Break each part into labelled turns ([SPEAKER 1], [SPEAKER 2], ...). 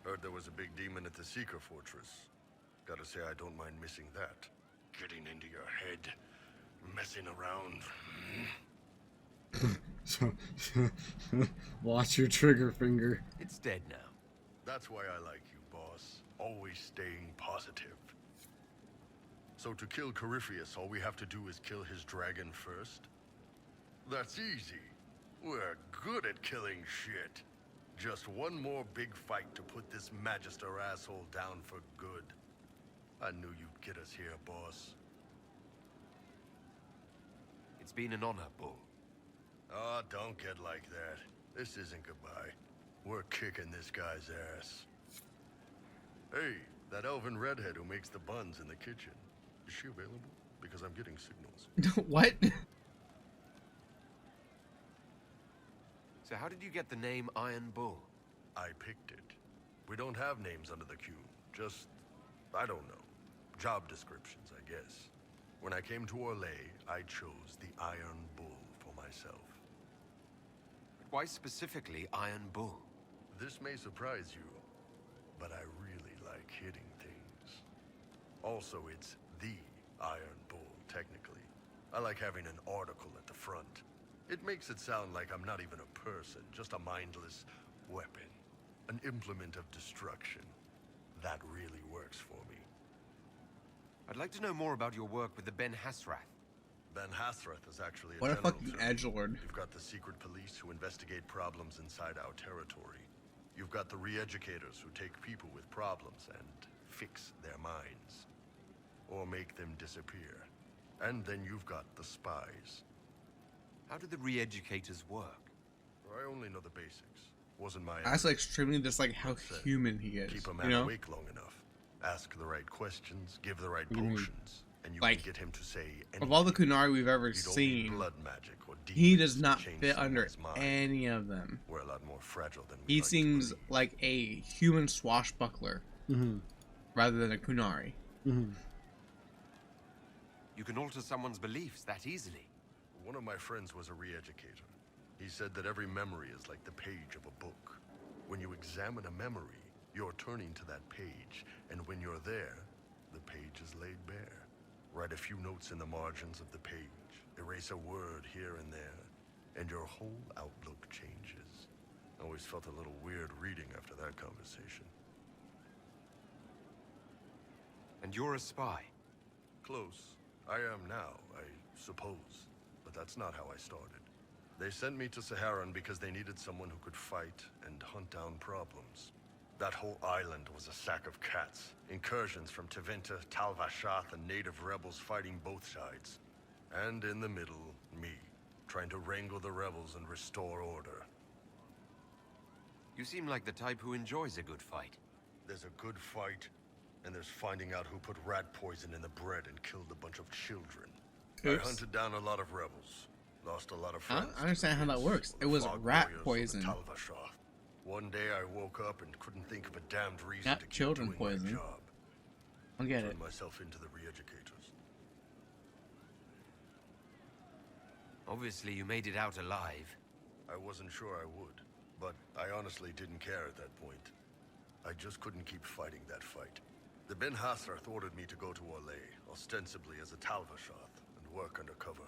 [SPEAKER 1] Heard there was a big demon at the Seeker Fortress. Gotta say, I don't mind missing that. Getting into your head, messing around.
[SPEAKER 2] So, watch your trigger finger.
[SPEAKER 3] It's dead now.
[SPEAKER 1] That's why I like you, boss. Always staying positive. So to kill Corypheus, all we have to do is kill his dragon first? That's easy. We're good at killing shit. Just one more big fight to put this Magister asshole down for good. I knew you'd get us here, boss.
[SPEAKER 3] It's been an honor, Bull.
[SPEAKER 1] Oh, don't get like that. This isn't goodbye. We're kicking this guy's ass. Hey, that elven redhead who makes the buns in the kitchen. Is she available? Because I'm getting signals.
[SPEAKER 2] What?
[SPEAKER 3] So how did you get the name Iron Bull?
[SPEAKER 1] I picked it. We don't have names under the queue. Just, I don't know. Job descriptions, I guess. When I came to Orlais, I chose the Iron Bull for myself.
[SPEAKER 3] Why specifically Iron Bull?
[SPEAKER 1] This may surprise you, but I really like hitting things. Also, it's the Iron Bull, technically. I like having an article at the front. It makes it sound like I'm not even a person, just a mindless weapon. An implement of destruction. That really works for me.
[SPEAKER 3] I'd like to know more about your work with the Ben Hasrath.
[SPEAKER 1] Ben Hasrath is actually a
[SPEAKER 2] What a
[SPEAKER 1] general
[SPEAKER 2] fucking
[SPEAKER 1] term.
[SPEAKER 2] edgelord.
[SPEAKER 1] You've got the secret police who investigate problems inside our territory. You've got the re-educators who take people with problems and fix their minds. Or make them disappear. And then you've got the spies.
[SPEAKER 3] How do the re-educators work?
[SPEAKER 1] I only know the basics. Wasn't my
[SPEAKER 2] That's like extremely just like how human he is.
[SPEAKER 1] Keep a
[SPEAKER 2] You
[SPEAKER 1] man
[SPEAKER 2] know?
[SPEAKER 1] awake long enough. Ask the right questions, give the right
[SPEAKER 2] You mean,
[SPEAKER 1] potions, and you
[SPEAKER 2] like,
[SPEAKER 1] can get him to say anything.
[SPEAKER 2] Of all the Kunari we've ever
[SPEAKER 1] You don't need
[SPEAKER 2] seen,
[SPEAKER 1] blood magic or
[SPEAKER 2] he
[SPEAKER 1] demons
[SPEAKER 2] does
[SPEAKER 1] to
[SPEAKER 2] not
[SPEAKER 1] change
[SPEAKER 2] fit under
[SPEAKER 1] someone's mind.
[SPEAKER 2] any of them.
[SPEAKER 1] We're a lot more fragile than we
[SPEAKER 2] He
[SPEAKER 1] like to
[SPEAKER 2] seems
[SPEAKER 1] believe.
[SPEAKER 2] like a human swashbuckler rather than a Kunari.
[SPEAKER 3] You can alter someone's beliefs that easily.
[SPEAKER 1] One of my friends was a re-educator. He said that every memory is like the page of a book. When you examine a memory, you're turning to that page, and when you're there, the page is laid bare. Write a few notes in the margins of the page, erase a word here and there, and your whole outlook changes. I always felt a little weird reading after that conversation.
[SPEAKER 3] And you're a spy.
[SPEAKER 1] Close. I am now, I suppose. But that's not how I started. They sent me to Saharan because they needed someone who could fight and hunt down problems. That whole island was a sack of cats. Incursions from Tevinter, Tal Vashath, and native rebels fighting both sides. And in the middle, me, trying to wrangle the rebels and restore order.
[SPEAKER 3] You seem like the type who enjoys a good fight.
[SPEAKER 1] There's a good fight, and there's finding out who put rat poison in the bread and killed a bunch of children.
[SPEAKER 2] Oops.
[SPEAKER 1] I hunted down a lot of rebels. Lost a lot of
[SPEAKER 2] I
[SPEAKER 1] friends.
[SPEAKER 2] don't understand how that works. It was rat poison.
[SPEAKER 1] One day I woke up and couldn't think of a damned reason
[SPEAKER 2] Not
[SPEAKER 1] to keep
[SPEAKER 2] children
[SPEAKER 1] doing
[SPEAKER 2] poison.
[SPEAKER 1] my job.
[SPEAKER 2] I get it.
[SPEAKER 1] Turned myself into the re-educators.
[SPEAKER 3] Obviously, you made it out alive.
[SPEAKER 1] I wasn't sure I would, but I honestly didn't care at that point. I just couldn't keep fighting that fight. The Ben Hasrath ordered me to go to Orlais, ostensibly as a Talvashath, and work undercover.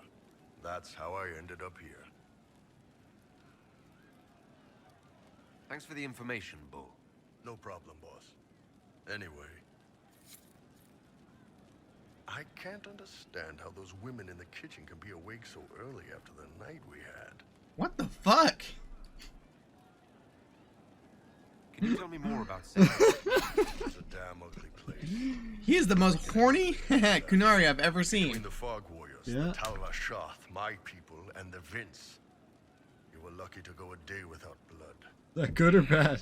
[SPEAKER 1] That's how I ended up here.
[SPEAKER 3] Thanks for the information, Bull.
[SPEAKER 1] No problem, boss. Anyway, I can't understand how those women in the kitchen can be awake so early after the night we had.
[SPEAKER 2] What the fuck?
[SPEAKER 3] Can you tell me more about Sarah?
[SPEAKER 1] It's a damn ugly place.
[SPEAKER 2] He is the most horny Kunari I've ever
[SPEAKER 1] Between
[SPEAKER 2] seen.
[SPEAKER 1] the Fog Warriors,
[SPEAKER 2] Yeah.
[SPEAKER 1] the Talvashath, my people, and the Vince, you were lucky to go a day without blood.
[SPEAKER 2] Is that good or bad?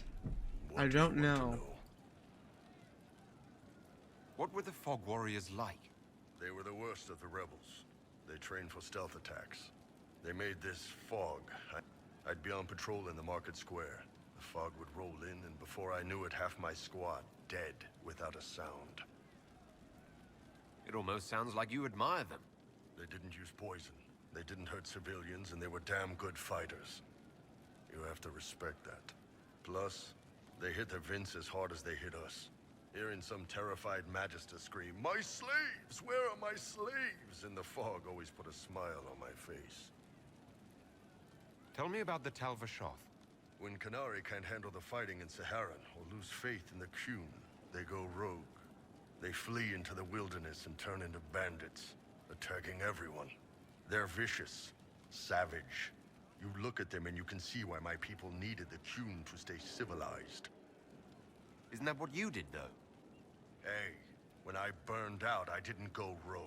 [SPEAKER 1] What
[SPEAKER 2] I
[SPEAKER 1] do you
[SPEAKER 2] don't
[SPEAKER 1] want to
[SPEAKER 2] know.
[SPEAKER 3] What were the Fog Warriors like?
[SPEAKER 1] They were the worst of the rebels. They trained for stealth attacks. They made this fog. I'd be on patrol in the market square. The fog would roll in, and before I knew it, half my squad dead without a sound.
[SPEAKER 3] It almost sounds like you admire them.
[SPEAKER 1] They didn't use poison. They didn't hurt civilians, and they were damn good fighters. You have to respect that. Plus, they hit the Vince as hard as they hit us. Hearing some terrified Magister scream, "My slaves! Where are my slaves?" in the fog always put a smile on my face.
[SPEAKER 3] Tell me about the Tal Vashoth.
[SPEAKER 1] When Qunari can't handle the fighting in Saharan or lose faith in the Qun, they go rogue. They flee into the wilderness and turn into bandits, attacking everyone. They're vicious, savage. You look at them and you can see why my people needed the Qun to stay civilized.
[SPEAKER 3] Isn't that what you did, though?
[SPEAKER 1] Hey, when I burned out, I didn't go rogue.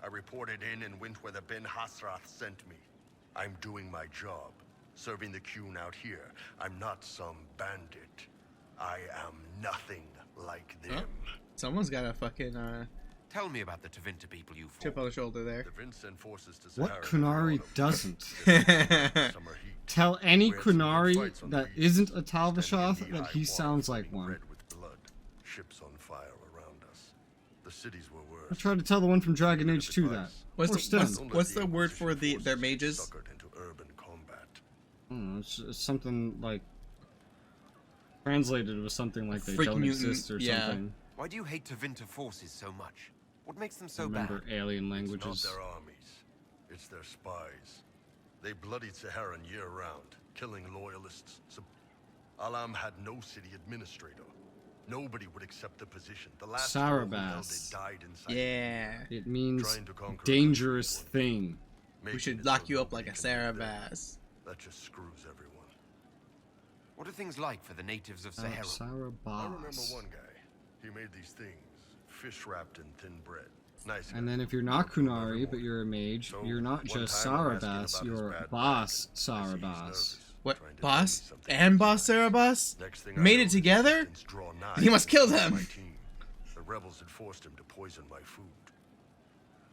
[SPEAKER 1] I reported in and went where the Ben Hasrath sent me. I'm doing my job, serving the Qun out here. I'm not some bandit. I am nothing like them.
[SPEAKER 2] Huh? Someone's got a fucking
[SPEAKER 3] Tell me about the Tevinter people you fought.
[SPEAKER 2] chip on the shoulder there.
[SPEAKER 1] The Vince sent forces to
[SPEAKER 4] What
[SPEAKER 1] Sahara.
[SPEAKER 4] Qunari doesn't?
[SPEAKER 1] Summer heat.
[SPEAKER 4] Tell any
[SPEAKER 1] We had some good
[SPEAKER 4] Qunari
[SPEAKER 1] fights on the
[SPEAKER 4] that
[SPEAKER 1] beach,
[SPEAKER 4] isn't a
[SPEAKER 1] standing
[SPEAKER 4] Talvashoth
[SPEAKER 1] in
[SPEAKER 4] that
[SPEAKER 1] knee-high
[SPEAKER 4] he
[SPEAKER 1] water,
[SPEAKER 4] sounds like
[SPEAKER 1] turning
[SPEAKER 4] one.
[SPEAKER 1] red with blood. Ships on fire around us. The cities were worse.
[SPEAKER 4] I tried to tell the one from Dragon Age 2 that.
[SPEAKER 2] What's
[SPEAKER 4] Or
[SPEAKER 2] the,
[SPEAKER 4] Stun.
[SPEAKER 2] what's the word for their
[SPEAKER 1] Inquisition
[SPEAKER 2] mages?
[SPEAKER 1] forces suckered into urban combat.
[SPEAKER 4] It's something like translated was something like they
[SPEAKER 2] Freak
[SPEAKER 4] don't
[SPEAKER 2] mutant,
[SPEAKER 4] exist or
[SPEAKER 2] yeah.
[SPEAKER 4] something.
[SPEAKER 3] Why do you hate Tevinter forces so much? What makes them so
[SPEAKER 4] Remember
[SPEAKER 3] bad?
[SPEAKER 4] alien
[SPEAKER 1] It's
[SPEAKER 4] languages.
[SPEAKER 1] not their armies. It's their spies. They bloodied Saharan year-round, killing loyalists. Alam had no city administrator. Nobody would accept the position. The last troll who held
[SPEAKER 4] Sarabas.
[SPEAKER 1] it died inside.
[SPEAKER 2] Yeah.
[SPEAKER 4] It means
[SPEAKER 1] Trying to conquer
[SPEAKER 4] dangerous
[SPEAKER 1] a country
[SPEAKER 4] thing.
[SPEAKER 1] Making
[SPEAKER 2] We should
[SPEAKER 1] it
[SPEAKER 2] lock
[SPEAKER 1] so
[SPEAKER 2] you up
[SPEAKER 1] nobody
[SPEAKER 2] like a
[SPEAKER 1] can live there.
[SPEAKER 2] Sarabas.
[SPEAKER 1] That just screws everyone.
[SPEAKER 3] What are things like for the natives of Sahara?
[SPEAKER 1] I remember
[SPEAKER 4] Sarabas.
[SPEAKER 1] one guy. He made these things, fish wrapped in thin bread. Nice.
[SPEAKER 4] And
[SPEAKER 1] guy.
[SPEAKER 4] then if you're not
[SPEAKER 1] Helped him
[SPEAKER 4] Qunari,
[SPEAKER 1] every
[SPEAKER 4] but you're a mage,
[SPEAKER 1] So,
[SPEAKER 4] you're not
[SPEAKER 1] one
[SPEAKER 4] just
[SPEAKER 1] time I'm asking
[SPEAKER 4] Sarabas,
[SPEAKER 1] about his
[SPEAKER 4] you're
[SPEAKER 1] bad
[SPEAKER 4] Boss
[SPEAKER 1] back. I see he's
[SPEAKER 4] Sarabas.
[SPEAKER 1] nervous,
[SPEAKER 2] What?
[SPEAKER 1] trying to tell me
[SPEAKER 2] Boss
[SPEAKER 1] something.
[SPEAKER 2] and Boss Sarabas?
[SPEAKER 1] Next thing I
[SPEAKER 2] Made
[SPEAKER 1] know,
[SPEAKER 2] it
[SPEAKER 1] his
[SPEAKER 2] together?
[SPEAKER 1] assistants draw
[SPEAKER 2] He must kill
[SPEAKER 1] knives
[SPEAKER 2] them.
[SPEAKER 1] against my team. The rebels had forced him to poison my food.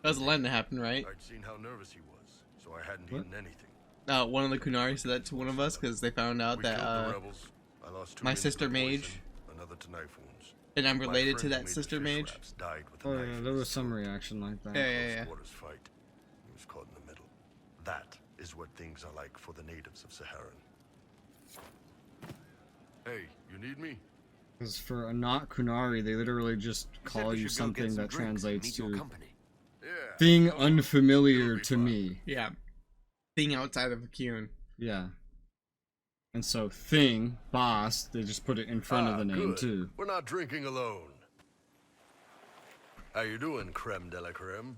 [SPEAKER 2] That was Len to happen, right?
[SPEAKER 1] I'd seen how nervous he was, so I hadn't
[SPEAKER 4] What?
[SPEAKER 1] eaten anything.
[SPEAKER 2] One of the Qunari said that to one of us because they found out
[SPEAKER 1] We killed the
[SPEAKER 2] that
[SPEAKER 1] rebels. I lost two
[SPEAKER 2] my
[SPEAKER 1] men to
[SPEAKER 2] sister
[SPEAKER 1] the
[SPEAKER 2] mage,
[SPEAKER 1] poison, another to knife wounds.
[SPEAKER 2] and I'm
[SPEAKER 1] My
[SPEAKER 2] related to
[SPEAKER 1] friend who
[SPEAKER 2] that
[SPEAKER 1] made the
[SPEAKER 2] sister
[SPEAKER 1] fish
[SPEAKER 2] mage.
[SPEAKER 1] wraps died with a
[SPEAKER 4] Oh
[SPEAKER 1] knife
[SPEAKER 4] yeah,
[SPEAKER 1] in
[SPEAKER 4] there
[SPEAKER 1] his
[SPEAKER 4] was some
[SPEAKER 1] throat.
[SPEAKER 4] reaction like that.
[SPEAKER 2] Yeah.
[SPEAKER 1] Close quarters fight. He was caught in the middle. That is what things are like for the natives of Saharan. Hey, you need me?
[SPEAKER 4] Because for a not Qunari, they literally just
[SPEAKER 3] You said
[SPEAKER 4] call
[SPEAKER 3] we
[SPEAKER 4] you
[SPEAKER 3] should go get
[SPEAKER 4] something
[SPEAKER 3] some
[SPEAKER 4] that
[SPEAKER 3] drinks and
[SPEAKER 4] translates
[SPEAKER 3] meet your
[SPEAKER 4] to
[SPEAKER 3] company.
[SPEAKER 1] Yeah.
[SPEAKER 4] thing
[SPEAKER 1] come on.
[SPEAKER 4] unfamiliar
[SPEAKER 1] It'll be
[SPEAKER 4] to
[SPEAKER 1] fun.
[SPEAKER 4] me.
[SPEAKER 2] Yeah. Thing outside of a Qun.
[SPEAKER 4] Yeah. And so thing, boss, they just put it in front of the name
[SPEAKER 1] good.
[SPEAKER 4] too.
[SPEAKER 1] We're not drinking alone. How you doing, creme de la creme?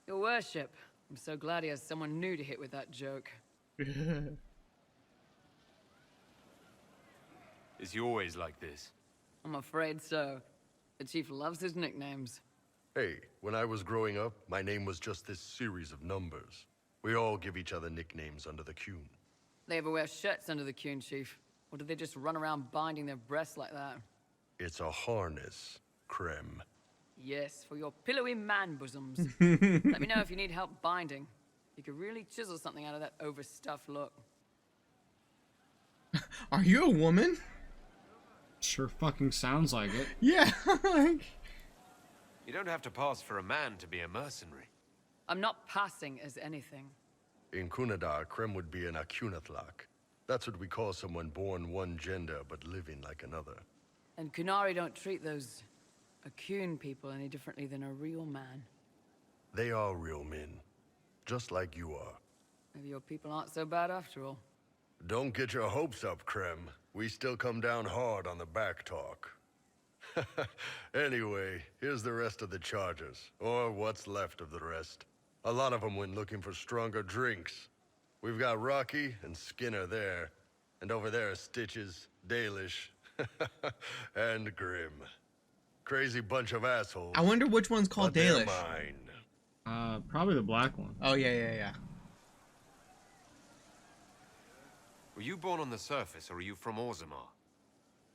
[SPEAKER 5] Your worship, I'm so glad he has someone new to hit with that joke.
[SPEAKER 3] Is he always like this?
[SPEAKER 5] I'm afraid so. The chief loves his nicknames.
[SPEAKER 1] Hey, when I was growing up, my name was just this series of numbers. We all give each other nicknames under the Qun.
[SPEAKER 5] They ever wear shirts under the Qun, chief? Or do they just run around binding their breasts like that?
[SPEAKER 1] It's a harness, creme.
[SPEAKER 5] Yes, for your pillowy man bosoms. Let me know if you need help binding. You could really chisel something out of that overstuffed look.
[SPEAKER 2] Are you a woman?
[SPEAKER 4] Sure fucking sounds like it.
[SPEAKER 2] Yeah.
[SPEAKER 3] You don't have to pass for a man to be a mercenary.
[SPEAKER 5] I'm not passing as anything.
[SPEAKER 1] In Kunadar, creme would be an Akunatlak. That's what we call someone born one gender but living like another.
[SPEAKER 5] And Qunari don't treat those Akun people any differently than a real man.
[SPEAKER 1] They are real men, just like you are.
[SPEAKER 5] Maybe your people aren't so bad after all.
[SPEAKER 1] Don't get your hopes up, creme. We still come down hard on the back talk. Anyway, here's the rest of the charges, or what's left of the rest. A lot of them went looking for stronger drinks. We've got Rocky and Skinner there, and over there are Stitches, Dalish, and Grim. Crazy bunch of assholes.
[SPEAKER 2] I wonder which one's
[SPEAKER 1] but
[SPEAKER 2] called
[SPEAKER 1] they're
[SPEAKER 2] Dalish.
[SPEAKER 1] mine.
[SPEAKER 4] Probably the black one.
[SPEAKER 2] Oh, yeah.
[SPEAKER 3] Were you born on the surface, or are you from Orzammar?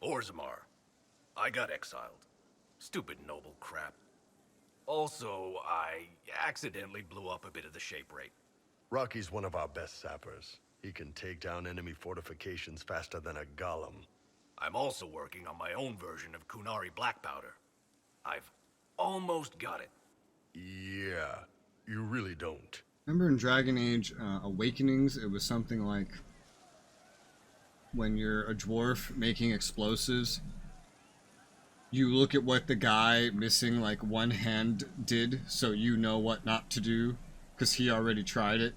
[SPEAKER 6] Orzammar. I got exiled. Stupid noble crap. Also, I accidentally blew up a bit of the shape rate.
[SPEAKER 1] Rocky's one of our best sappers. He can take down enemy fortifications faster than a golem.
[SPEAKER 6] I'm also working on my own version of Qunari black powder. I've almost got it.
[SPEAKER 1] Yeah, you really don't.
[SPEAKER 4] Remember in Dragon Age Awakenings, it was something like when you're a dwarf making explosives, you look at what the guy missing like one hand did, so you know what not to do, because he already tried it.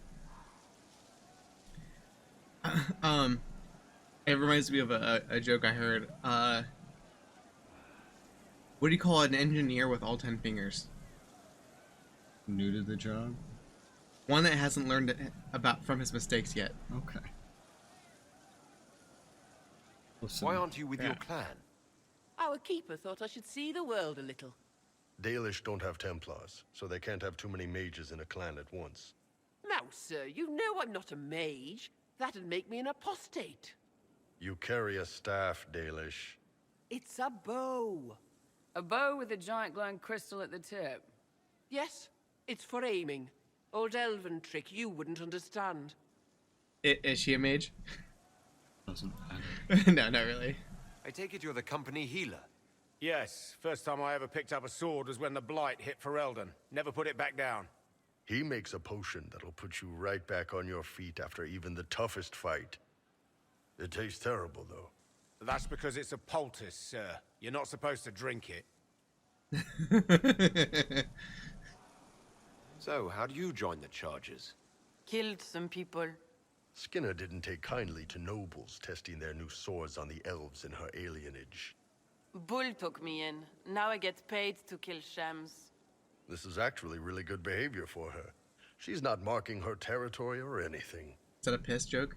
[SPEAKER 2] It reminds me of a joke I heard. What do you call an engineer with all 10 fingers?
[SPEAKER 4] New to the job?
[SPEAKER 2] One that hasn't learned about from his mistakes yet.
[SPEAKER 4] Okay. Listen,
[SPEAKER 3] Why aren't you with your clan?
[SPEAKER 7] Our keeper thought I should see the world a little.
[SPEAKER 1] Dalish don't have Templars, so they can't have too many mages in a clan at once.
[SPEAKER 7] Now, sir, you know I'm not a mage. That'd make me an apostate.
[SPEAKER 1] You carry a staff, Dalish.
[SPEAKER 7] It's a bow.
[SPEAKER 5] A bow with a giant glowing crystal at the tip.
[SPEAKER 7] Yes, it's for aiming. Old elven trick you wouldn't understand.
[SPEAKER 2] Is she a mage?
[SPEAKER 4] doesn't matter.
[SPEAKER 2] No, not really.
[SPEAKER 3] I take it you're the company healer.
[SPEAKER 8] Yes, first time I ever picked up a sword was when the blight hit Ferelden. Never put it back down.
[SPEAKER 1] He makes a potion that'll put you right back on your feet after even the toughest fight. It tastes terrible, though.
[SPEAKER 8] That's because it's a poultice, sir. You're not supposed to drink it.
[SPEAKER 3] So, how do you join the charges?
[SPEAKER 7] Killed some people.
[SPEAKER 1] Skinner didn't take kindly to nobles testing their new swords on the elves in her alienage.
[SPEAKER 7] Bull took me in. Now I get paid to kill shams.
[SPEAKER 1] This is actually really good behavior for her. She's not marking her territory or anything.
[SPEAKER 2] Is that a piss joke?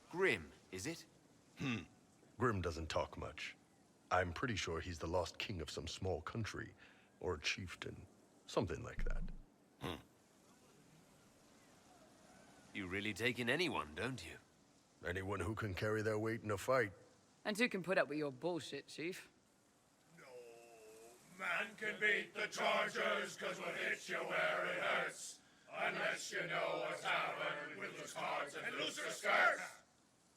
[SPEAKER 3] Grim, is it?
[SPEAKER 1] Grim doesn't talk much. I'm pretty sure he's the lost king of some small country, or chieftain. Something like that.
[SPEAKER 3] You really take in anyone, don't you?
[SPEAKER 1] Anyone who can carry their weight in a fight.
[SPEAKER 5] And who can put up with your bullshit, Chief?
[SPEAKER 9] Man can beat the Chargers, cause what hits you where it hurts. Unless you know what's happened with loose cards and looser skirts.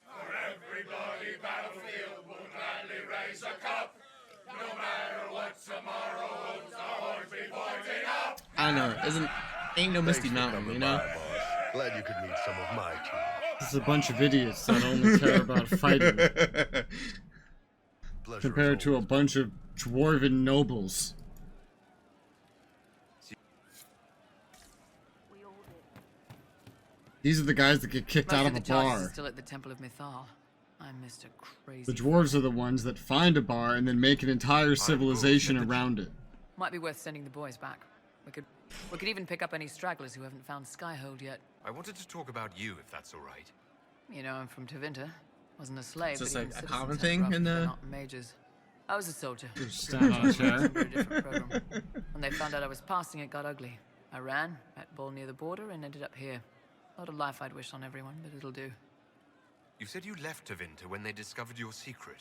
[SPEAKER 9] For every bloody battlefield will gladly raise a cup. No matter what tomorrow holds, the horns be pointing up.
[SPEAKER 2] I don't know. Ain't no Misty
[SPEAKER 1] Thanks for
[SPEAKER 2] Mountain,
[SPEAKER 1] coming
[SPEAKER 2] you know?
[SPEAKER 1] by, boss. Glad you could meet some of my team.
[SPEAKER 4] This is a bunch of idiots that only care about fighting,
[SPEAKER 1] Pleasure
[SPEAKER 4] compared
[SPEAKER 1] is
[SPEAKER 4] to a
[SPEAKER 1] always
[SPEAKER 4] bunch of dwarven nobles. These are the guys that get kicked
[SPEAKER 5] Most
[SPEAKER 4] out
[SPEAKER 5] of
[SPEAKER 4] of
[SPEAKER 5] the
[SPEAKER 4] a
[SPEAKER 5] charges are
[SPEAKER 4] bar.
[SPEAKER 5] still at the Temple of Mythal. I'm Mr. Crazy.
[SPEAKER 4] The dwarves are the ones that find a bar and then make an entire civilization around it.
[SPEAKER 5] Might be worth sending the boys back. We could even pick up any stragglers who haven't found Skyhold yet.
[SPEAKER 3] I wanted to talk about you, if that's all right.
[SPEAKER 5] You know, I'm from Tevinter. Wasn't a slave,
[SPEAKER 2] Is this
[SPEAKER 5] but
[SPEAKER 2] like
[SPEAKER 5] even
[SPEAKER 2] a
[SPEAKER 5] citizens
[SPEAKER 2] common
[SPEAKER 5] had
[SPEAKER 2] thing
[SPEAKER 5] rough
[SPEAKER 2] in
[SPEAKER 5] if they're
[SPEAKER 2] the-
[SPEAKER 5] not mages. I was a soldier.
[SPEAKER 4] Stand on a chair.
[SPEAKER 5] Very different program. When they found out I was passing, it got ugly. I ran, met Bull near the border, and ended up here. Not a life I'd wish on everyone, but it'll do.
[SPEAKER 3] You said you left Tevinter when they discovered your secret.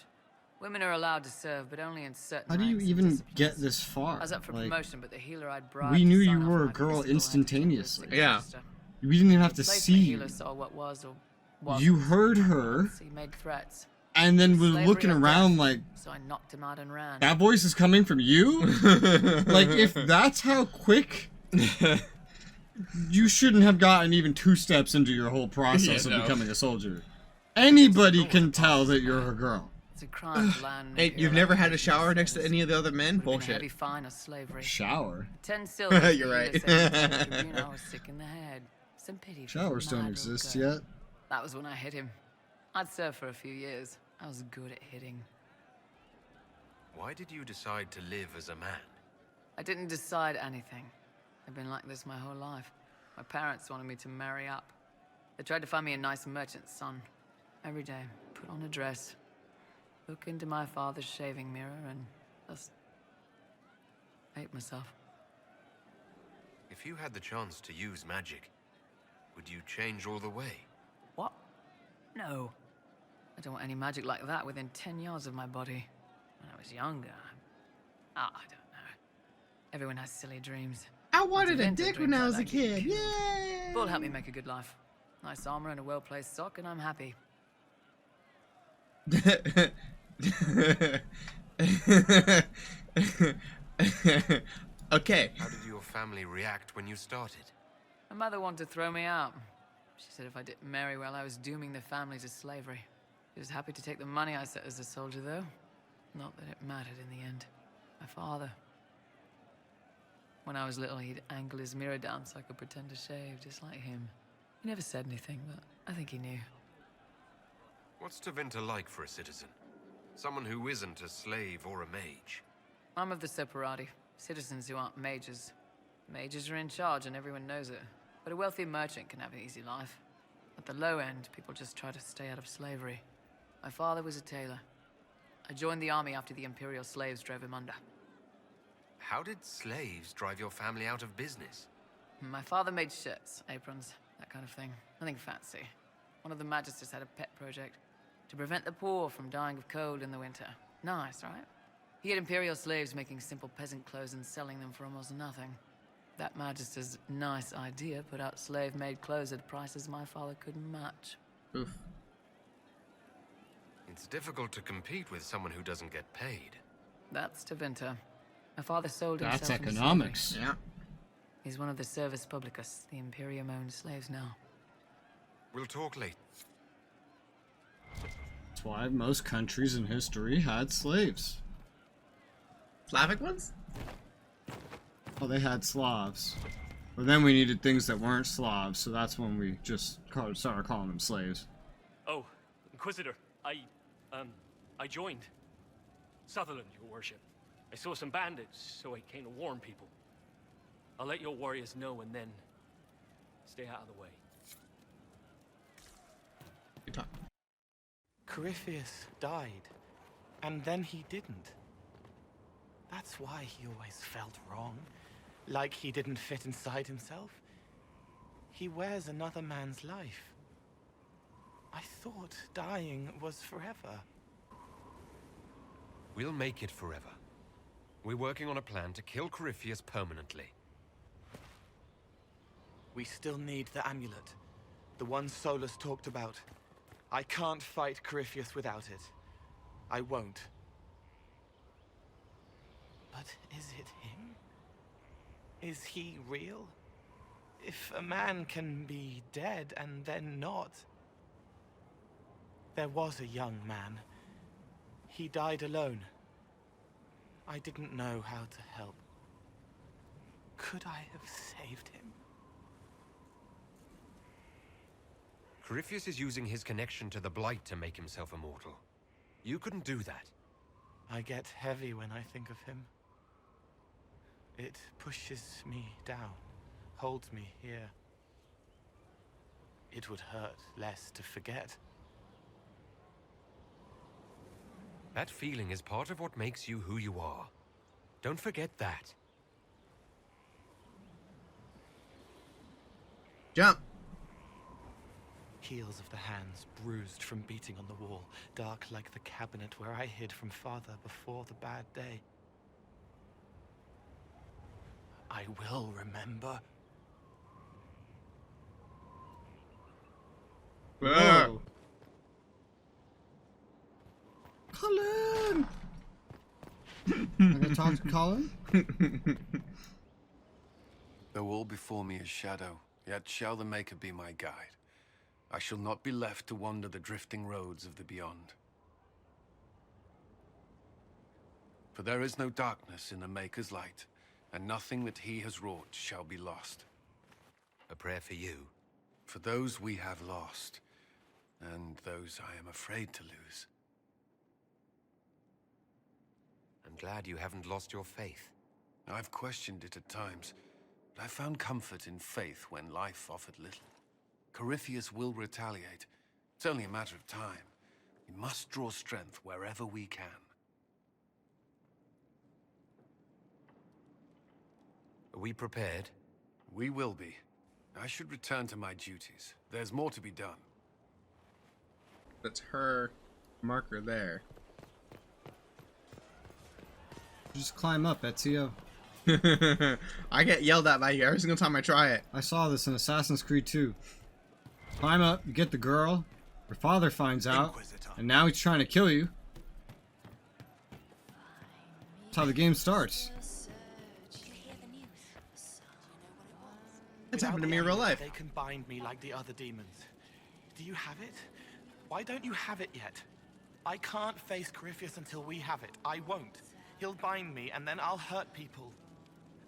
[SPEAKER 5] Women are allowed to serve, but only in certain
[SPEAKER 4] How do you
[SPEAKER 5] ranks and
[SPEAKER 4] even
[SPEAKER 5] disciplines.
[SPEAKER 4] get this far?
[SPEAKER 5] I was up for
[SPEAKER 4] Like,
[SPEAKER 5] promotion, but the healer I'd bribed
[SPEAKER 4] we
[SPEAKER 5] to
[SPEAKER 4] knew
[SPEAKER 5] sign
[SPEAKER 4] you
[SPEAKER 5] off
[SPEAKER 4] were
[SPEAKER 5] on
[SPEAKER 4] a
[SPEAKER 5] my
[SPEAKER 4] girl
[SPEAKER 5] physical had to
[SPEAKER 4] instantaneously.
[SPEAKER 5] take
[SPEAKER 2] Yeah.
[SPEAKER 5] register.
[SPEAKER 4] we didn't even have to
[SPEAKER 5] Place
[SPEAKER 4] see
[SPEAKER 5] the
[SPEAKER 4] you.
[SPEAKER 5] healer saw what was or wasn't.
[SPEAKER 4] You heard her,
[SPEAKER 5] So he made threats.
[SPEAKER 4] and then was
[SPEAKER 5] Slavery
[SPEAKER 4] looking
[SPEAKER 5] or
[SPEAKER 4] around
[SPEAKER 5] death.
[SPEAKER 4] like,
[SPEAKER 5] So I knocked him out and ran.
[SPEAKER 4] that voice is coming from you? Like, if that's how quick, you shouldn't have gotten even 2 steps into your whole process
[SPEAKER 2] Yeah,
[SPEAKER 4] of
[SPEAKER 2] no.
[SPEAKER 4] becoming a soldier. Anybody can tell that you're a girl.
[SPEAKER 5] It's a crime to land.
[SPEAKER 2] Hey, you've never had a shower next to any of the other men?
[SPEAKER 5] Would've been a
[SPEAKER 2] Bullshit.
[SPEAKER 5] heavy fine or slavery.
[SPEAKER 4] Shower?
[SPEAKER 5] 10 silver.
[SPEAKER 2] You're right.
[SPEAKER 5] I was sick in the head. Some pity. for
[SPEAKER 4] Showers
[SPEAKER 5] the
[SPEAKER 4] don't
[SPEAKER 5] mad
[SPEAKER 4] exist
[SPEAKER 5] old girl.
[SPEAKER 4] yet.
[SPEAKER 5] That was when I hit him. I'd served for a few years. I was good at hitting.
[SPEAKER 3] Why did you decide to live as a man?
[SPEAKER 5] I didn't decide anything. I've been like this my whole life. My parents wanted me to marry up. They tried to find me a nice merchant's son. Every day, put on a dress, look into my father's shaving mirror, and just hate myself.
[SPEAKER 3] If you had the chance to use magic, would you change all the way?
[SPEAKER 5] What? No. I don't want any magic like that within 10 yards of my body. When I was younger, I don't know. Everyone has silly dreams.
[SPEAKER 2] I wanted a
[SPEAKER 5] Tevinter
[SPEAKER 2] dick when
[SPEAKER 5] dreams
[SPEAKER 2] I
[SPEAKER 5] like
[SPEAKER 2] was a
[SPEAKER 5] that get
[SPEAKER 2] kid.
[SPEAKER 5] killed.
[SPEAKER 2] Yay!
[SPEAKER 5] Bull helped me make a good life. Nice armor and a well-placed sock, and I'm happy.
[SPEAKER 2] Okay.
[SPEAKER 3] How did your family react when you started?
[SPEAKER 5] My mother wanted to throw me out. She said if I didn't marry well, I was dooming the family to slavery. He was happy to take the money I set as a soldier, though. Not that it mattered in the end. My father. When I was little, he'd angle his mirror down so I could pretend to shave, just like him. He never said anything, but I think he knew.
[SPEAKER 3] What's Tevinter like for a citizen? Someone who isn't a slave or a mage.
[SPEAKER 5] I'm of the Separati, citizens who aren't mages. Mages are in charge and everyone knows it. But a wealthy merchant can have an easy life. At the low end, people just try to stay out of slavery. My father was a tailor. I joined the army after the Imperial slaves drove him under.
[SPEAKER 3] How did slaves drive your family out of business?
[SPEAKER 5] My father made shirts, aprons, that kind of thing. Nothing fancy. One of the magisters had a pet project to prevent the poor from dying of cold in the winter. Nice, right? He had Imperial slaves making simple peasant clothes and selling them for almost nothing. That magister's nice idea put out slave-made clothes at prices my father couldn't match.
[SPEAKER 2] Oof.
[SPEAKER 3] It's difficult to compete with someone who doesn't get paid.
[SPEAKER 5] That's Tevinter. My father sold himself
[SPEAKER 4] That's
[SPEAKER 5] into
[SPEAKER 4] economics.
[SPEAKER 5] slavery.
[SPEAKER 2] Yeah.
[SPEAKER 5] He's one of the Servus Publicus, the Imperium-owned slaves now.
[SPEAKER 3] We'll talk later.
[SPEAKER 4] That's why most countries in history had slaves.
[SPEAKER 2] Slavic ones?
[SPEAKER 4] Well, they had Slavs. But then we needed things that weren't Slavs, so that's when we just started calling them slaves.
[SPEAKER 10] Oh, Inquisitor, I joined. Sutherland, your worship. I saw some bandits, so I came to warn people. I'll let your warriors know and then stay out of the way.
[SPEAKER 2] Good talk.
[SPEAKER 11] Corypheus died, and then he didn't. That's why he always felt wrong, like he didn't fit inside himself. He wears another man's life. I thought dying was forever.
[SPEAKER 3] We'll make it forever. We're working on a plan to kill Corypheus permanently.
[SPEAKER 11] We still need the amulet, the one Solus talked about. I can't fight Corypheus without it. I won't. But is it him? Is he real? If a man can be dead and then not... There was a young man. He died alone. I didn't know how to help. Could I have saved him?
[SPEAKER 3] Corypheus is using his connection to the Blight to make himself immortal. You couldn't do that.
[SPEAKER 11] I get heavy when I think of him. It pushes me down, holds me here. It would hurt less to forget.
[SPEAKER 3] That feeling is part of what makes you who you are. Don't forget that.
[SPEAKER 2] Jump!
[SPEAKER 11] Heels of the hands bruised from beating on the wall, dark like the cabinet where I hid from Father before the bad day. I will remember.
[SPEAKER 4] Whoa. Colin! I gotta talk to Colin?
[SPEAKER 12] Though all before me is shadow, yet shall the Maker be my guide. I shall not be left to wander the drifting roads of the beyond. For there is no darkness in the Maker's light, and nothing that he has wrought shall be lost.
[SPEAKER 3] A prayer for you.
[SPEAKER 12] For those we have lost, and those I am afraid to lose.
[SPEAKER 3] I'm glad you haven't lost your faith.
[SPEAKER 12] I've questioned it at times, but I found comfort in faith when life offered little. Corypheus will retaliate. It's only a matter of time. We must draw strength wherever we can.
[SPEAKER 3] Are we prepared?
[SPEAKER 12] We will be. I should return to my duties. There's more to be done.
[SPEAKER 2] That's her marker there.
[SPEAKER 4] Just climb up, Ezio.
[SPEAKER 2] I get yelled at by you every single time I try it.
[SPEAKER 4] I saw this in Assassin's Creed 2. Climb up, you get the girl, your father finds out, and now he's trying to kill you. That's how the game starts.
[SPEAKER 2] It's happened to me in real life.
[SPEAKER 11] They can bind me like the other demons. Do you have it? Why don't you have it yet? I can't face Corypheus until we have it. I won't. He'll bind me, and then I'll hurt people.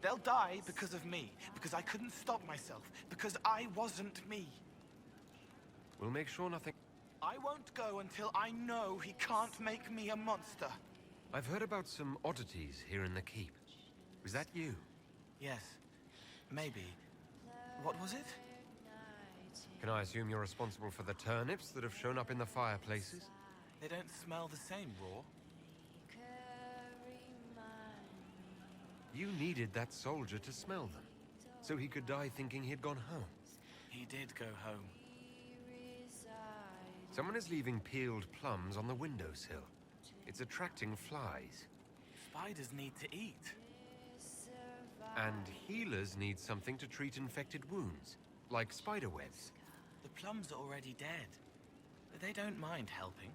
[SPEAKER 11] They'll die because of me, because I couldn't stop myself, because I wasn't me.
[SPEAKER 3] We'll make sure nothing...
[SPEAKER 11] I won't go until I know he can't make me a monster.
[SPEAKER 3] I've heard about some oddities here in the keep. Was that you?
[SPEAKER 11] Yes, maybe. What was it?
[SPEAKER 3] Can I assume you're responsible for the turnips that have shown up in the fireplaces?
[SPEAKER 11] They don't smell the same, raw.
[SPEAKER 3] You needed that soldier to smell them, so he could die thinking he'd gone home.
[SPEAKER 11] He did go home.
[SPEAKER 3] Someone is leaving peeled plums on the windowsill. It's attracting flies.
[SPEAKER 11] Spiders need to eat.
[SPEAKER 3] And healers need something to treat infected wounds, like spider webs.
[SPEAKER 11] The plums are already dead. They don't mind helping.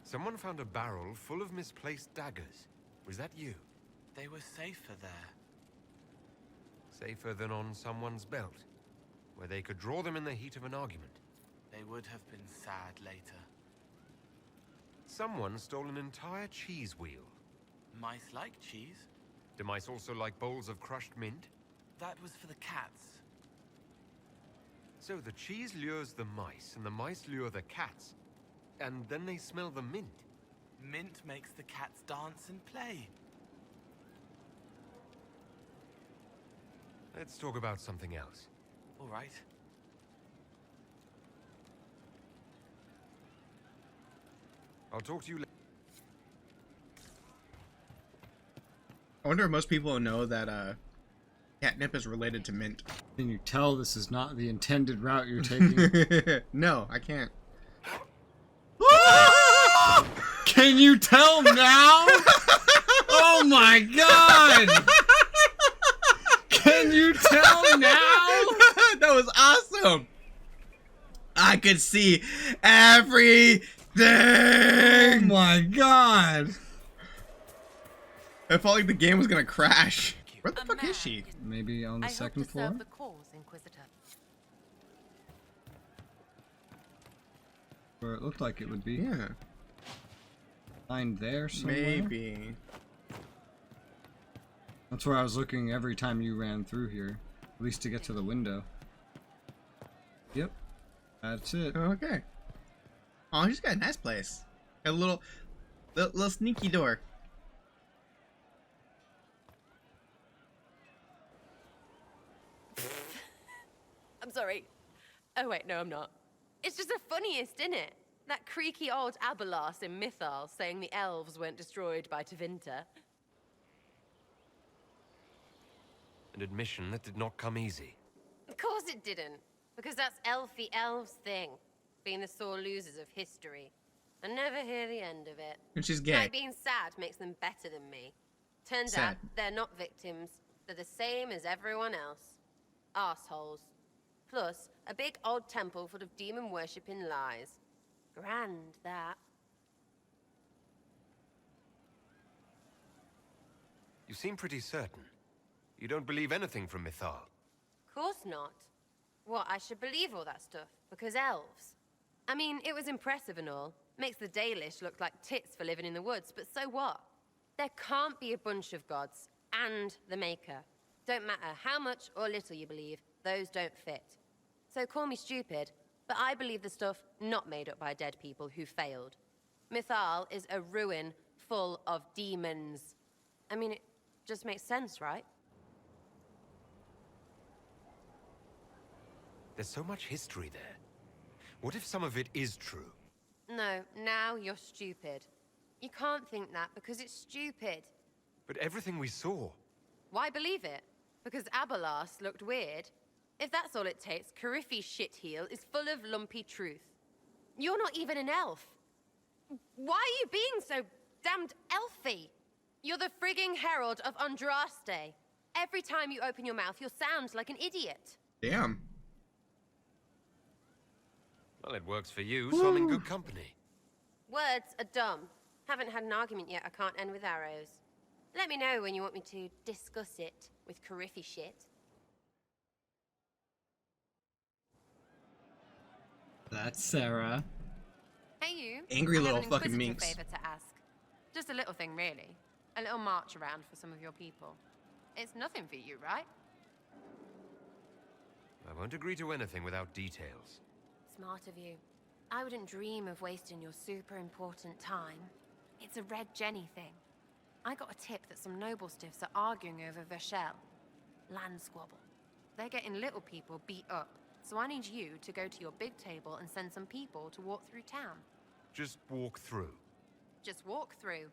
[SPEAKER 3] Someone found a barrel full of misplaced daggers. Was that you?
[SPEAKER 11] They were safer there.
[SPEAKER 3] Safer than on someone's belt, where they could draw them in the heat of an argument.
[SPEAKER 11] They would have been sad later.
[SPEAKER 3] Someone stole an entire cheese wheel.
[SPEAKER 11] Mice like cheese.
[SPEAKER 3] Do mice also like bowls of crushed mint?
[SPEAKER 11] That was for the cats.
[SPEAKER 3] So the cheese lures the mice, and the mice lure the cats, and then they smell the mint.
[SPEAKER 11] Mint makes the cats dance and play.
[SPEAKER 3] Let's talk about something else.
[SPEAKER 11] All right.
[SPEAKER 3] I'll talk to you later.
[SPEAKER 2] I wonder if most people know that catnip is related to mint.
[SPEAKER 4] Can you tell this is not the intended route you're taking?
[SPEAKER 2] No, I can't.
[SPEAKER 4] Can you tell now? Oh my god! Can you tell now?
[SPEAKER 2] That was awesome! I could see everything!
[SPEAKER 4] Oh my god!
[SPEAKER 2] I felt like the game was gonna crash. Where the fuck is she?
[SPEAKER 4] Maybe on the second floor?
[SPEAKER 13] The cause, Inquisitor.
[SPEAKER 4] Where it looked like it would be.
[SPEAKER 2] Yeah.
[SPEAKER 4] Behind there somewhere?
[SPEAKER 2] Maybe.
[SPEAKER 4] That's where I was looking every time you ran through here. At least to get to the window. Yep. That's it.
[SPEAKER 2] Okay. Oh, she's got a nice place. A little sneaky door.
[SPEAKER 13] I'm sorry. Oh wait, no I'm not. It's just the funniest, isn't it? That creaky old Abelas in Mythal saying the elves weren't destroyed by Tevinter.
[SPEAKER 3] An admission that did not come easy.
[SPEAKER 13] Of course it didn't. Because that's elfy elves thing. Being the sore losers of history. I never hear the end of it.
[SPEAKER 2] And she's gay.
[SPEAKER 13] Like being sad makes them better than me. Turns out they're not victims. They're the same as everyone else. Arseholes. Plus, a big old temple full of demon-worshipping lies. Grand, that.
[SPEAKER 3] You seem pretty certain. You don't believe anything from Mythal.
[SPEAKER 13] Course not. What, I should believe all that stuff? Because elves? I mean, it was impressive and all. Makes the Dalish look like tits for living in the woods, but so what? There can't be a bunch of gods, and the Maker. Don't matter how much or little you believe, those don't fit. So call me stupid, but I believe the stuff not made up by dead people who failed. Mythal is a ruin full of demons. I mean, it just makes sense, right?
[SPEAKER 3] There's so much history there. What if some of it is true?
[SPEAKER 13] No, now you're stupid. You can't think that because it's stupid.
[SPEAKER 3] But everything we saw...
[SPEAKER 13] Why believe it? Because Abelas looked weird? If that's all it takes, Coryphe's shitheel is full of lumpy truth. You're not even an elf. Why are you being so damned elfy? You're the frigging herald of Andraste. Every time you open your mouth, you'll sound like an idiot.
[SPEAKER 2] Damn.
[SPEAKER 3] Well, it works for you, so I'm in good company.
[SPEAKER 13] Words are dumb. Haven't had an argument yet I can't end with arrows. Let me know when you want me to discuss it with Coryphe shit.
[SPEAKER 4] That's Sarah.
[SPEAKER 13] Hey you.
[SPEAKER 2] Angry
[SPEAKER 13] I
[SPEAKER 2] little
[SPEAKER 13] have an
[SPEAKER 2] fucking
[SPEAKER 13] inquisitor
[SPEAKER 2] minx.
[SPEAKER 13] favor to ask. Just a little thing, really. A little march around for some of your people. It's nothing for you, right?
[SPEAKER 3] I won't agree to anything without details.
[SPEAKER 13] Smart of you. I wouldn't dream of wasting your super important time. It's a Red Jenny thing. I got a tip that some noble stiffs are arguing over Referral. Land squabble. They're getting little people beat up. So I need you to go to your big table and send some people to walk through town.
[SPEAKER 3] Just walk through.
[SPEAKER 13] Just walk through.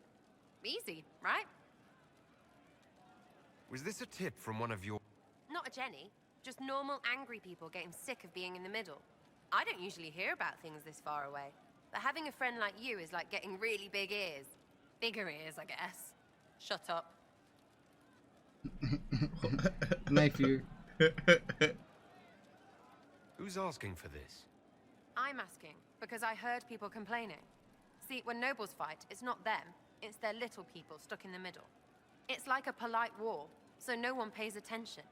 [SPEAKER 13] Easy, right?
[SPEAKER 3] Was this a tip from one of your...
[SPEAKER 13] Not a Jenny. Just normal angry people getting sick of being in the middle. I don't usually hear about things this far away. But having a friend like you is like getting really big ears. Bigger ears, I guess. Shut up.
[SPEAKER 4] Knife you.
[SPEAKER 3] Who's asking for this?
[SPEAKER 13] I'm asking because I heard people complaining. See, when nobles fight, it's not them. It's their little people stuck in the middle. It's like a polite war, so no one pays attention.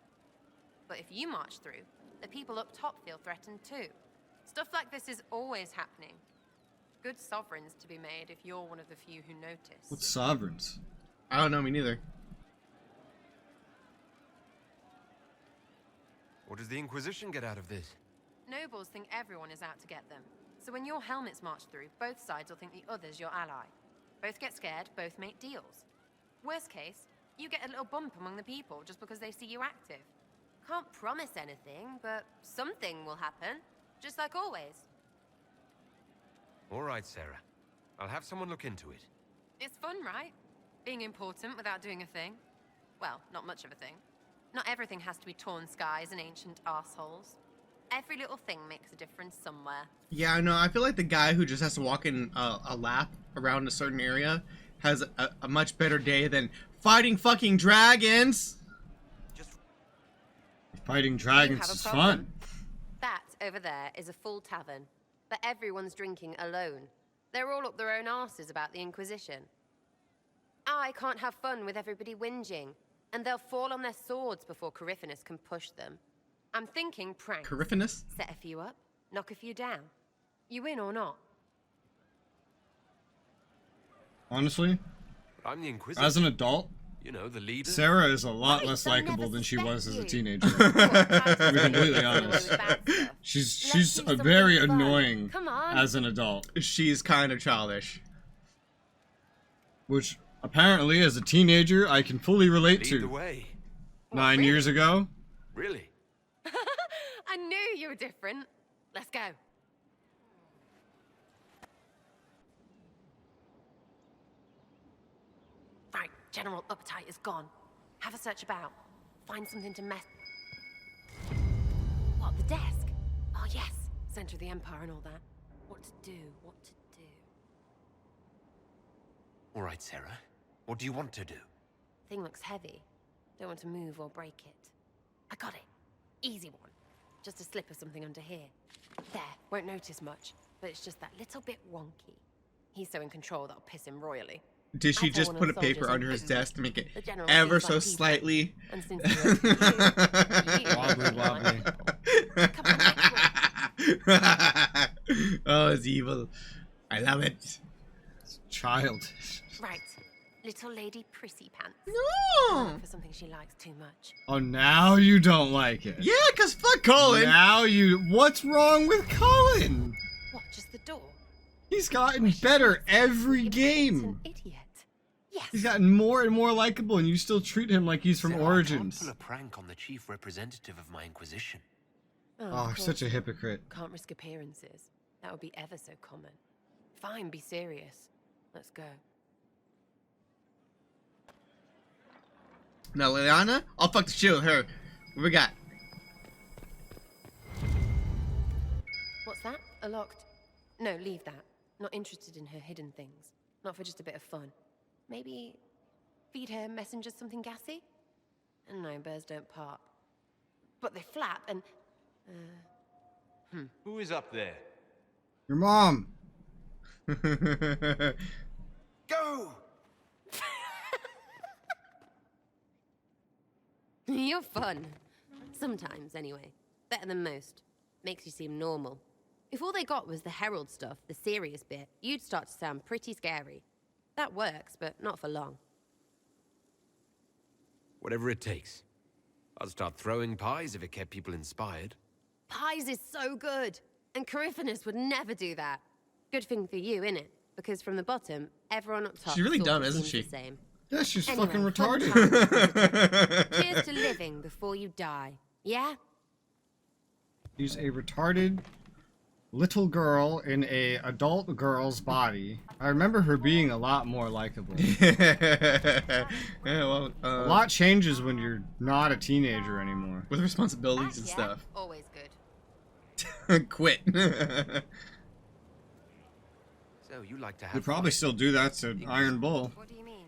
[SPEAKER 13] But if you march through, the people up top feel threatened too. Stuff like this is always happening. Good sovereigns to be made if you're one of the few who notice.
[SPEAKER 4] What's sovereigns?
[SPEAKER 2] I don't know, me neither.
[SPEAKER 3] What does the Inquisition get out of this?
[SPEAKER 13] Nobles think everyone is out to get them. So when your helmets march through, both sides will think the other's your ally. Both get scared, both make deals. Worst case, you get a little bump among the people just because they see you active. Can't promise anything, but something will happen. Just like always.
[SPEAKER 3] All right, Sarah. I'll have someone look into it.
[SPEAKER 13] It's fun, right? Being important without doing a thing. Well, not much of a thing. Not everything has to be torn skies and ancient assholes. Every little thing makes a difference somewhere.
[SPEAKER 2] Yeah, no, I feel like the guy who just has to walk in a lap around a certain area has a much better day than fighting dragons.
[SPEAKER 4] Fighting dragons is fun.
[SPEAKER 13] That over there is a full tavern, but everyone's drinking alone. They're all up their own arses about the Inquisition. I can't have fun with everybody whinging, and they'll fall on their swords before Corypheus can push them. I'm thinking pranks.
[SPEAKER 2] Corypheus?
[SPEAKER 13] Set a few up, knock a few down. You win or not?
[SPEAKER 4] Honestly,
[SPEAKER 3] I'm the Inquisitor.
[SPEAKER 4] as an adult,
[SPEAKER 3] you know, the leader.
[SPEAKER 4] Sarah is a lot less likable than she was as a teenager. To be completely honest. She's a very annoying as an adult.
[SPEAKER 2] She's kind of childish.
[SPEAKER 4] Which, apparently, as a teenager, I can fully relate
[SPEAKER 3] Lead the
[SPEAKER 4] to.
[SPEAKER 3] way.
[SPEAKER 4] 9 years ago.
[SPEAKER 3] Really?
[SPEAKER 13] I knew you were different. Let's go. Right, general appetite is gone. Have a search about. Find something to mess... What, the desk? Oh yes, center of the Empire and all that. What to do, what to do.
[SPEAKER 3] All right, Sarah. What do you want to do?
[SPEAKER 13] Thing looks heavy. Don't want to move or break it. I got it. Easy one. Just a slip of something under here. There, won't notice much, but it's just that little bit wonky. He's so in control that'll piss him royally.
[SPEAKER 2] Did she just put a paper under his desk to make it ever so slightly?
[SPEAKER 4] Wobbly.
[SPEAKER 2] Oh, it's evil. I love it.
[SPEAKER 4] It's child.
[SPEAKER 13] Right. Little lady prissy pants.
[SPEAKER 2] No!
[SPEAKER 13] For something she likes too much.
[SPEAKER 4] Oh, now you don't like it.
[SPEAKER 2] Yeah, cause fuck Colin.
[SPEAKER 4] Now you... What's wrong with Colin?
[SPEAKER 13] What, just the door?
[SPEAKER 4] He's gotten better every game.
[SPEAKER 13] An idiot. Yes.
[SPEAKER 4] He's gotten more and more likable, and you still treat him like he's from
[SPEAKER 3] Sarah,
[SPEAKER 4] Origins.
[SPEAKER 3] I can't pull a prank on the chief representative of my Inquisition.
[SPEAKER 4] Oh, such a hypocrite.
[SPEAKER 13] Can't risk appearances. That would be ever so common. Fine, be serious. Let's go.
[SPEAKER 2] Now, Liliana, I'll fuck the shit with her. What we got?
[SPEAKER 13] What's that? A locked... No, leave that. Not interested in her hidden things. Not for just a bit of fun. Maybe feed her messengers something gassy? No, birds don't part. But they flap and...
[SPEAKER 14] Who is up there?
[SPEAKER 4] Your mom.
[SPEAKER 3] Go!
[SPEAKER 13] You're fun. Sometimes, anyway. Better than most. Makes you seem normal. If all they got was the Herald stuff, the serious bit, you'd start to sound pretty scary. That works, but not for long.
[SPEAKER 3] Whatever it takes. I'll start throwing pies if it kept people inspired.
[SPEAKER 13] Pies is so good! And Coryphanus would never do that. Good thing for you, innit? Because from the bottom, everyone up top
[SPEAKER 2] She's really
[SPEAKER 13] sort
[SPEAKER 2] dumb,
[SPEAKER 13] of
[SPEAKER 2] isn't
[SPEAKER 13] seems
[SPEAKER 2] she?
[SPEAKER 13] the same.
[SPEAKER 4] Yeah, she's
[SPEAKER 13] Anyway,
[SPEAKER 4] fucking
[SPEAKER 13] fun
[SPEAKER 4] retarded.
[SPEAKER 13] times. Cheers to living before you die. Yeah?
[SPEAKER 4] She's a retarded little girl in a adult girl's body. I remember her being a lot more likable.
[SPEAKER 2] Yeah, well,
[SPEAKER 4] A lot changes when you're not a teenager anymore.
[SPEAKER 2] with responsibilities and
[SPEAKER 13] Yeah,
[SPEAKER 2] stuff.
[SPEAKER 13] always good.
[SPEAKER 2] Quit.
[SPEAKER 3] So you like to have
[SPEAKER 4] They probably
[SPEAKER 3] fun.
[SPEAKER 4] still do that to Iron Bull.
[SPEAKER 13] What do you mean?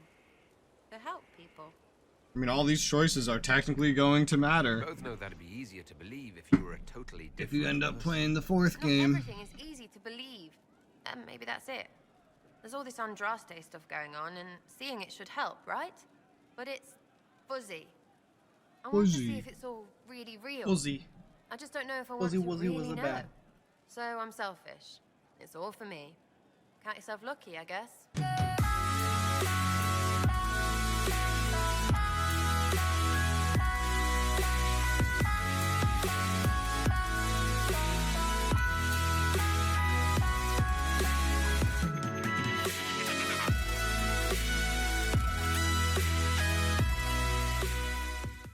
[SPEAKER 13] To help people.
[SPEAKER 4] I mean, all these choices are technically going to
[SPEAKER 3] We
[SPEAKER 4] matter.
[SPEAKER 3] both know that'd be easier to believe if you were a totally different
[SPEAKER 4] If you end up
[SPEAKER 3] person.
[SPEAKER 4] playing the fourth
[SPEAKER 13] Not
[SPEAKER 4] game.
[SPEAKER 13] everything is easy to believe. And maybe that's it. There's all this Andraste stuff going on, and seeing it should help, right? But it's fuzzy. I want to
[SPEAKER 4] Fuzzy.
[SPEAKER 13] see if it's all really real.
[SPEAKER 2] Fuzzy.
[SPEAKER 13] I just don't know if I want
[SPEAKER 2] Fuzzy,
[SPEAKER 13] to
[SPEAKER 2] wuzzy,
[SPEAKER 13] really
[SPEAKER 2] was a
[SPEAKER 13] know.
[SPEAKER 2] bad.
[SPEAKER 13] So I'm selfish. It's all for me. Count yourself lucky, I guess.